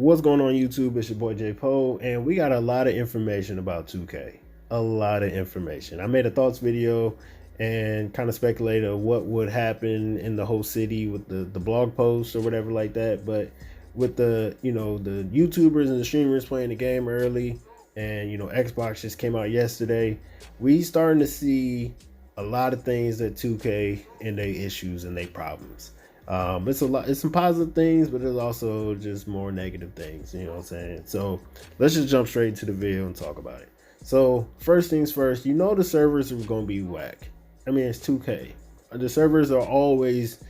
What's going on YouTube? It's your boy J Poe, and we got a lot of information about 2K. A lot of information. I made a thoughts video and kind of speculated what would happen in the whole city with the blog post or whatever like that. But with the the YouTubers and the streamers playing the game early, and Xbox just came out yesterday, we starting to see a lot of things that 2K and their issues and their problems. It's some positive things, but there's also just more negative things, you know what I'm saying? So let's just jump straight into the video and talk about it. So first things first, the servers are going to be whack. I mean, it's 2K. The servers are always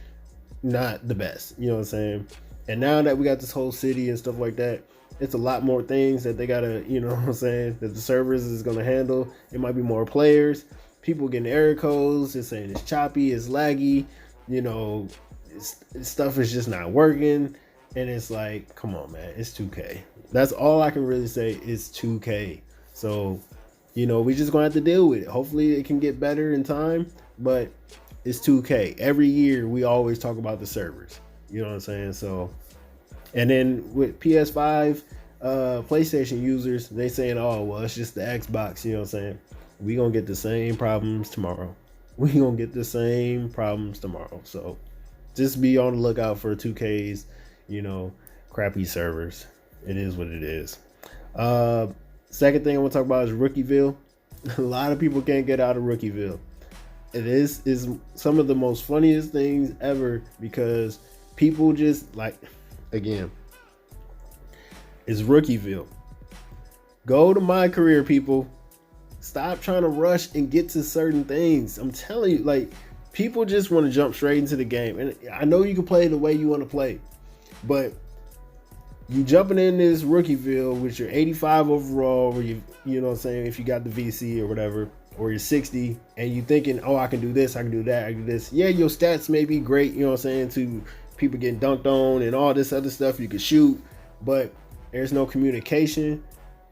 not the best, you know what I'm saying? And now that we got this whole city and stuff like that, it's a lot more things that they gotta, you know what I'm saying, that the servers is gonna handle. It might be more players, people getting error codes, it's saying it's choppy, it's laggy, stuff is just not working. And it's like, come on, man, it's 2K. That's all I can really say is 2K. So, we just gonna have to deal with it. Hopefully it can get better in time, but it's 2K. Every year we always talk about the servers. You know what I'm saying? So, and then with PS5, PlayStation users, they saying, oh, well, it's just the Xbox. You know what I'm saying? We gonna get the same problems tomorrow. So just be on the lookout for 2K's, crappy servers. It is what it is. Second thing I want to talk about is Rookieville. A lot of people can't get out of Rookieville. It is some of the most funniest things ever, because people just again, it's Rookieville. Go to my career, people. Stop trying to rush and get to certain things. I'm telling you, people just want to jump straight into the game. And I know you can play the way you want to play, but you jumping in this Rookieville with your 85 overall, or you know what I'm saying, if you got the VC or whatever, or you're 60, and you thinking, oh, I can do this, I can do that, I can do this. Yeah, your stats may be great, you know what I'm saying, to people getting dunked on and all this other stuff. You can shoot, but there's no communication.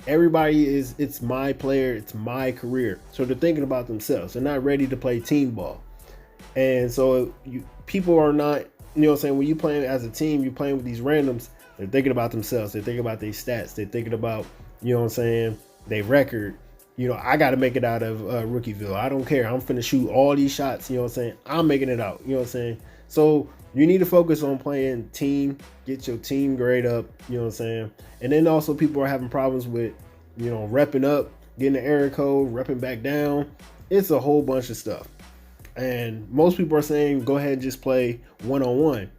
Everybody it's my player, it's my career. So they're thinking about themselves. They're not ready to play team ball. And so people are not, you know what I'm saying, when you playing as a team, you're playing with these randoms, they're thinking about themselves. They're thinking about their stats. They're thinking about, you know what I'm saying, their record. I got to make it out of Rookieville. I don't care. I'm finna shoot all these shots. You know what I'm saying? I'm making it out. You know what I'm saying? So you need to focus on playing team. Get your team grade up. You know what I'm saying? And then also people are having problems with, repping up, getting the error code, repping back down. It's a whole bunch of stuff. And most people are saying, go ahead and just play one-on-one.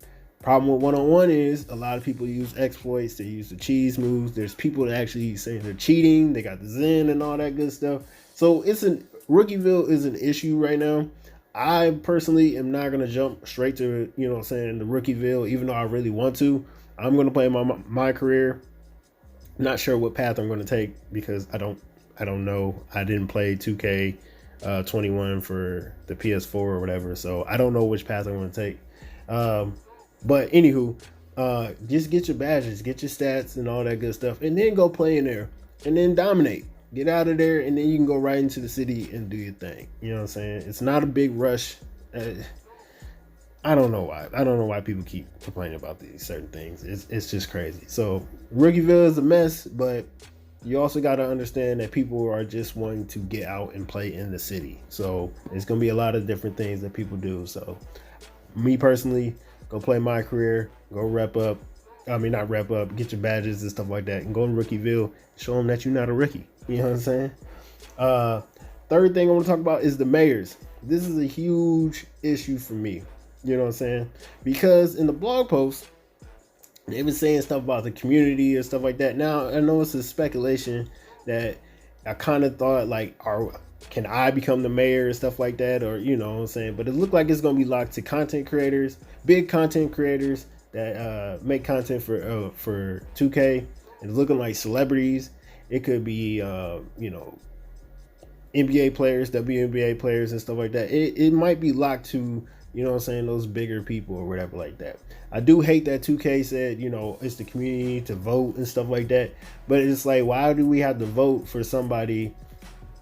Problem with one-on-one is a lot of people use exploits. They use the cheese moves. There's people that actually say they're cheating. They got the Zen and all that good stuff. So Rookieville is an issue right now. I personally am not going to jump straight to, the Rookieville, even though I really want to. I'm going to play my career. Not sure what path I'm going to take, because I don't know. I didn't play 2K 21 for the PS4 or whatever. So I don't know which path I'm going to take. But anywho, just get your badges, get your stats and all that good stuff, and then go play in there and then dominate. Get out of there, and then you can go right into the city and do your thing. You know what I'm saying? It's not a big rush. I don't know why. I don't know why people keep complaining about these certain things. It's just crazy. So Rookieville is a mess, but you also got to understand that people are just wanting to get out and play in the city. So it's going to be a lot of different things that people do. So me personally, go play my career, go not rep up, get your badges and stuff like that, and go to Rookieville, show them that you're not a rookie. You know what I'm saying? Third thing I want to talk about is the mayors. This is a huge issue for me. You know what I'm saying? Because in the blog post, they've been saying stuff about the community and stuff like that. Now, I know it's a speculation that I kind of thought, can I become the mayor and stuff like that? Or, you know what I'm saying? But it looked like it's going to be locked to content creators, big content creators that make content for 2K. It's looking like celebrities. It could be, NBA players, WNBA players and stuff like that. It might be locked to, you know what I'm saying, those bigger people or whatever like that. I do hate that 2K said, it's the community to vote and stuff like that. But it's like, why do we have to vote for somebody,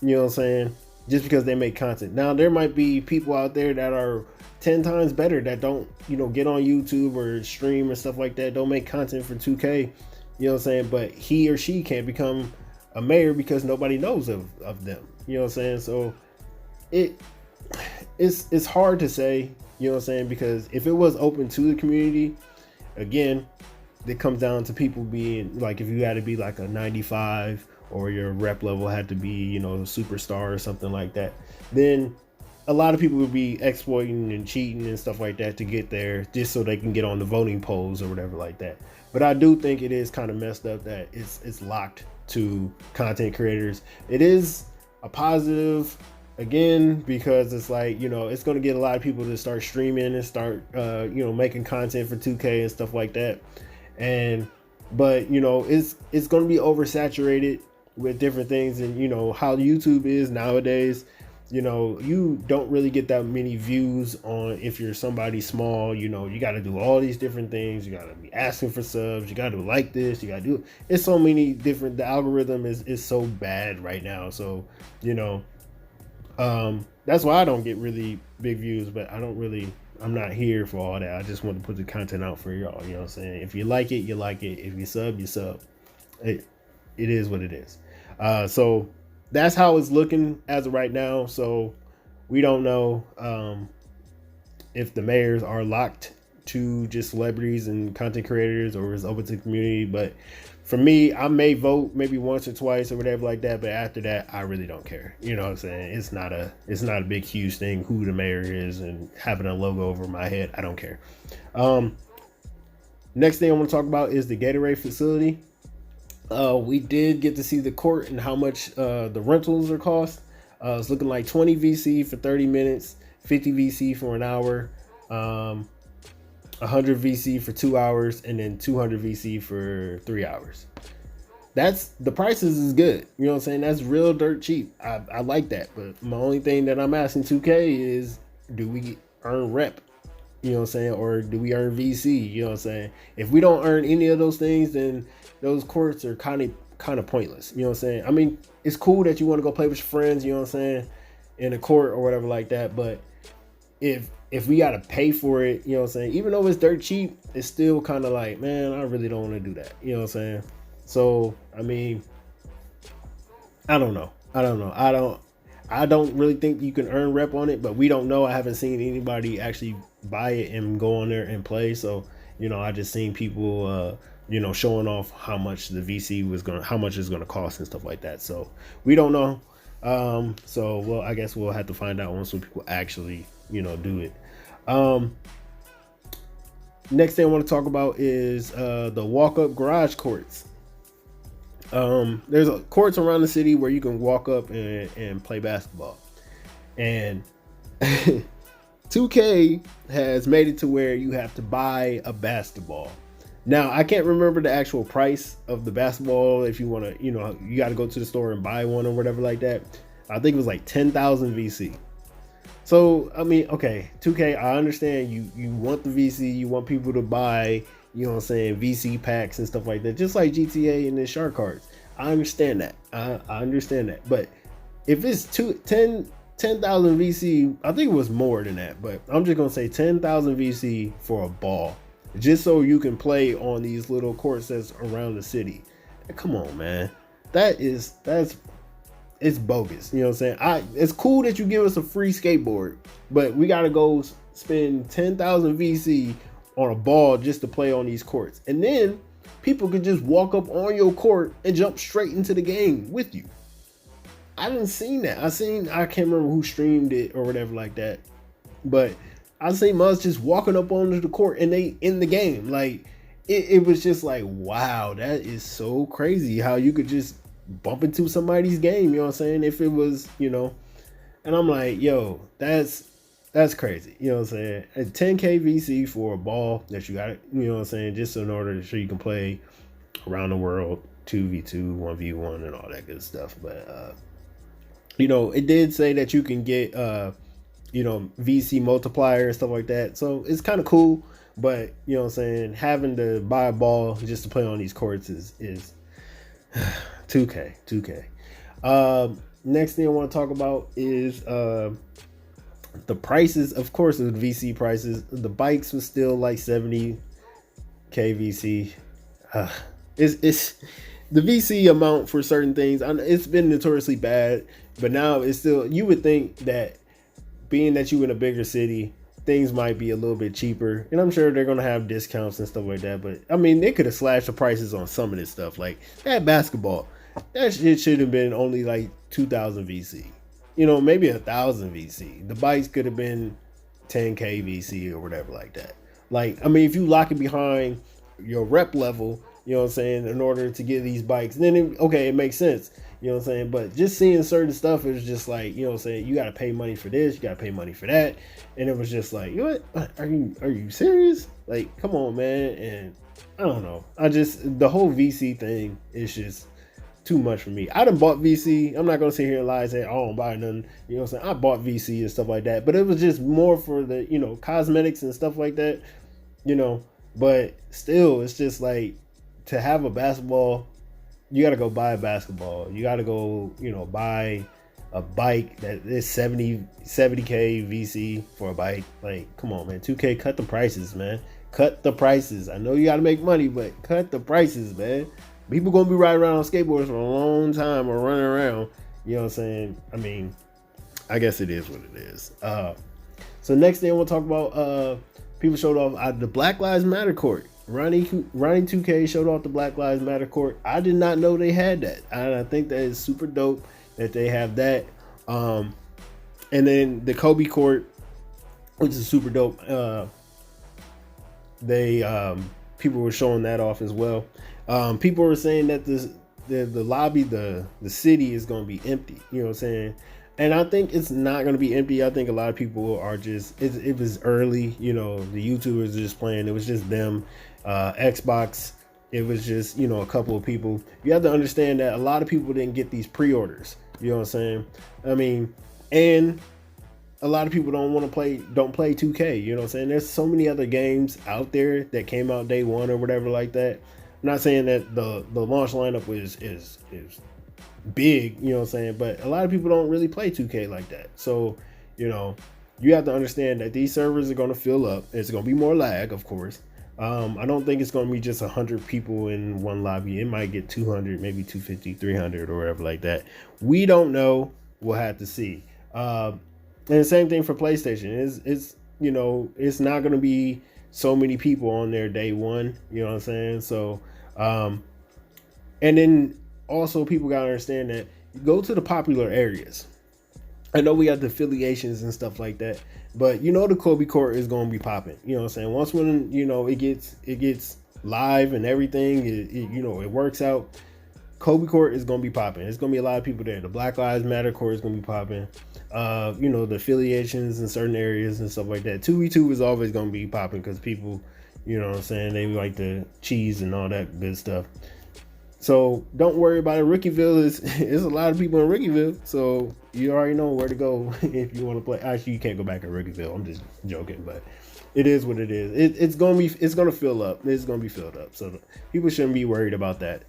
you know what I'm saying, just because they make content? Now, there might be people out there that are 10 times better that don't, get on YouTube or stream and stuff like that, don't make content for 2K. You know what I'm saying? But he or she can't become a mayor because nobody knows of them. You know what I'm saying? So it it's hard to say, you know what I'm saying? Because if it was open to the community, again, it comes down to people being like, if you had to be like a 95 or your rep level had to be, you know, a superstar or something like that, then a lot of people would be exploiting and cheating and stuff like that to get there just so they can get on the voting polls or whatever like that. But I do think it is kind of messed up that it's locked to content creators. It is a positive, again, because it's like, you know, it's going to get a lot of people to start streaming and start you know, making content for 2K and stuff like that. And but you know, it's going to be oversaturated with different things. And you know how YouTube is nowadays, you know, you don't really get that many views on if you're somebody small. You know, you got to do all these different things. You got to be asking for subs, you got to like this, you got to do, it's so many different, the algorithm is so bad right now. So you know, that's why I don't get really big views. But I'm not here for all that. I just want to put the content out for y'all. You know what I'm saying? If you like it, you like it. If you sub, you sub. It is what it is. So that's how it's looking as of right now. So we don't know if the mayors are locked to just celebrities and content creators or is open to the community. But for me, I may vote maybe once or twice or whatever like that. But after that, I really don't care. You know what I'm saying? It's not a big, huge thing who the mayor is and having a logo over my head. I don't care. Next thing I want to talk about is the Gatorade facility. We did get to see the court and how much the rentals are cost. It's looking like 20 VC for 30 minutes, 50 VC for an hour, 100 VC for 2 hours, and then 200 VC for 3 hours. That's, the prices is good. You know what I'm saying? That's real dirt cheap. I like that. But my only thing that I'm asking 2K is, do we earn rep? You know what I'm saying? Or do we earn VC? You know what I'm saying? If we don't earn any of those things, then those courts are kind of pointless. You know what I'm saying? I mean, it's cool that you want to go play with your friends, you know what I'm saying, in a court or whatever like that. But if we got to pay for it, you know what I'm saying, even though it's dirt cheap, it's still kind of like, man, I really don't want to do that. You know what I'm saying? So, I mean, I don't know. I don't really think you can earn rep on it, but we don't know. I haven't seen anybody actually buy it and go on there and play. So, you know, I just seen people, you know, showing off how much the VC how much it's going to cost and stuff like that. So we don't know. So, well, I guess we'll have to find out once people actually, you know, do it. Next thing I want to talk about is the walk-up garage courts. There's courts around the city where you can walk up and play basketball. And 2K has made it to where you have to buy a basketball. Now, I can't remember the actual price of the basketball. If you want to, you know, you got to go to the store and buy one or whatever like that. I think it was like 10,000 VC. So, I mean, okay, 2K, I understand you want the VC, you want people to buy, you know what I'm saying, VC packs and stuff like that, just like GTA and the shark cards. I understand that. I understand that. But if it's 10,000 VC, I think it was more than that, but I'm just going to say 10,000 VC for a ball, just so you can play on these little courts that's around the city. Come on, man. It's bogus. You know what I'm saying? It's cool that you give us a free skateboard, but we got to go spend 10,000 VC on a ball just to play on these courts. And then people could just walk up on your court and jump straight into the game with you. I didn't seen that. I can't remember who streamed it or whatever like that, but I seen us just walking up onto the court and they in the game. Like it was just like, wow, that is so crazy how you could just bump into somebody's game, you know what I'm saying? If it was, you know, and I'm like, yo, that's crazy, you know what I'm saying? A 10K VC for a ball that you got, you know what I'm saying, just in order to show you can play around the world, 2v2, 1v1 and all that good stuff. But you know, it did say that you can get you know, VC multiplier and stuff like that, so it's kind of cool. But you know what I'm saying, having to buy a ball just to play on these courts is 2K. Next thing I want to talk about is the prices, of course, of the VC prices. The bikes was still like 70K VC. It's the VC amount for certain things. It's been notoriously bad, but now it's still. You would think that being that you in a bigger city, things might be a little bit cheaper, and I'm sure they're gonna have discounts and stuff like that. But I mean, they could have slashed the prices on some of this stuff, like that basketball. That shit should have been only like 2,000 VC. You know, maybe 1,000 VC. The bikes could have been 10K VC or whatever like that. Like, I mean, if you lock it behind your rep level, you know what I'm saying, in order to get these bikes, then it makes sense. You know what I'm saying? But just seeing certain stuff, it was just like, you know what I'm saying, you got to pay money for this, you got to pay money for that. And it was just like, you know what? Are you serious? Like, come on, man. And I don't know. The whole VC thing is just too much for me. I done bought VC. I'm not going to sit here and lie and say, I don't buy nothing. You know what I'm saying? I bought VC and stuff like that. But it was just more for the, you know, cosmetics and stuff like that, you know. But still, it's just like, to have a basketball, you got to go buy a basketball. You got to go, you know, buy a bike that is 70K VC for a bike. Like, come on, man. 2K, cut the prices, man. Cut the prices. I know you got to make money, but cut the prices, man. People going to be riding around on skateboards for a long time or running around. You know what I'm saying? I mean, I guess it is what it is. So next thing we'll talk about, people showed off the Black Lives Matter court. Ronnie 2K showed off the Black Lives Matter court. I did not know they had that. I think that is super dope that they have that. And then the Kobe court, which is super dope. People were showing that off as well. People were saying that the lobby, the city is going to be empty. You know what I'm saying? And I think it's not going to be empty. I think a lot of people are just, it was early, you know, the YouTubers are just playing. It was just them. Xbox, it was just, you know, a couple of people. You have to understand that a lot of people didn't get these pre-orders. You know what I'm saying? I mean, and a lot of people don't play 2K. You know what I'm saying? There's so many other games out there that came out day one or whatever like that. I'm not saying that the launch lineup is big, you know what I'm saying? But a lot of people don't really play 2K like that. So, you know, you have to understand that these servers are going to fill up. It's going to be more lag, of course. I don't think it's going to be just 100 people in one lobby. It might get 200, maybe 250, 300 or whatever like that. We don't know. We'll have to see. And the same thing for PlayStation. It's you know, it's not going to be so many people on there day one. You know what I'm saying? So, and then also people got to understand that go to the popular areas. I know we got the affiliations and stuff like that, but you know the Kobe court is going to be popping. You know what I'm saying? Once when, you know, it gets live and everything, you know, it works out, Kobe court is going to be popping. There's going to be a lot of people there. The Black Lives Matter court is going to be popping. You know, the affiliations in certain areas and stuff like that. 2v2 is always going to be popping because people, you know what I'm saying, they like the cheese and all that good stuff. So don't worry about it. Rookieville is a lot of people in Rookieville, so you already know where to go if you want to play. Actually, you can't go back to Rookieville. I'm just joking, but it is what it is. It's gonna fill up. It's gonna be filled up. So people shouldn't be worried about that.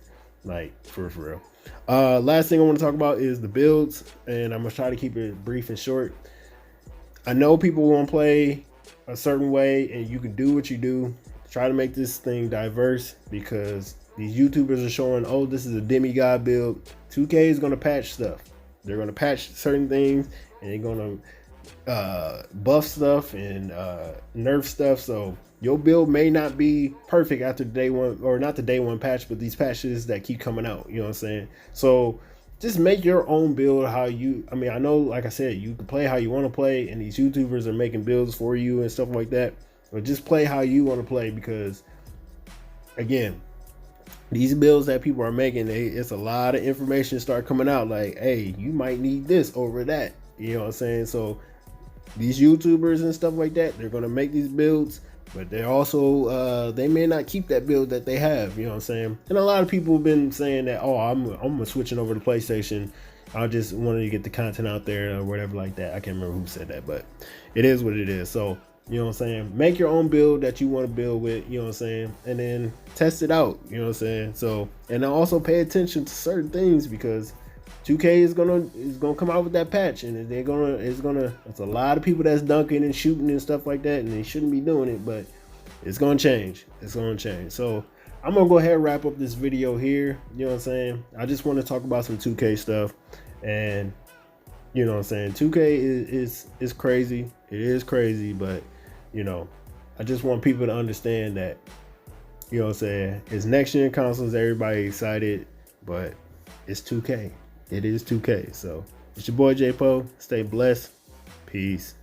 Like for real. Last thing I want to talk about is the builds, and I'm gonna try to keep it brief and short. I know people want to play a certain way, and you can do what you do. Try to make this thing diverse because these YouTubers are showing, oh, this is a demigod build. 2K is going to patch stuff. They're going to patch certain things, and they're going to buff stuff and nerf stuff. So your build may not be perfect after day one, or not the day one patch, but these patches that keep coming out. You know what I'm saying? So just make your own build how you, I mean, I know, like I said, you can play how you want to play, and these YouTubers are making builds for you and stuff like that. But just play how you want to play because, again, these builds that people are making, it's a lot of information start coming out like, hey, you might need this over that. You know what I'm saying? So these YouTubers and stuff like that, they're going to make these builds, but they're also, they may not keep that build that they have. You know what I'm saying? And a lot of people have been saying that, oh, I'm switching over to PlayStation. I just wanted to get the content out there or whatever like that. I can't remember who said that, but it is what it is. So, you know what I'm saying? Make your own build that you want to build with, you know what I'm saying? And then test it out, you know what I'm saying? So, and then also pay attention to certain things because 2K is gonna come out with that patch, and it's a lot of people that's dunking and shooting and stuff like that, and they shouldn't be doing it, but it's gonna change. It's gonna change. So I'm gonna go ahead and wrap up this video here. You know what I'm saying? I just want to talk about some 2K stuff, and you know what I'm saying. 2K is crazy. It is crazy, but you know, I just want people to understand that, you know what I'm saying, it's next gen consoles. Everybody excited, but it's 2K. It is 2K. So it's your boy J Po. Stay blessed. Peace.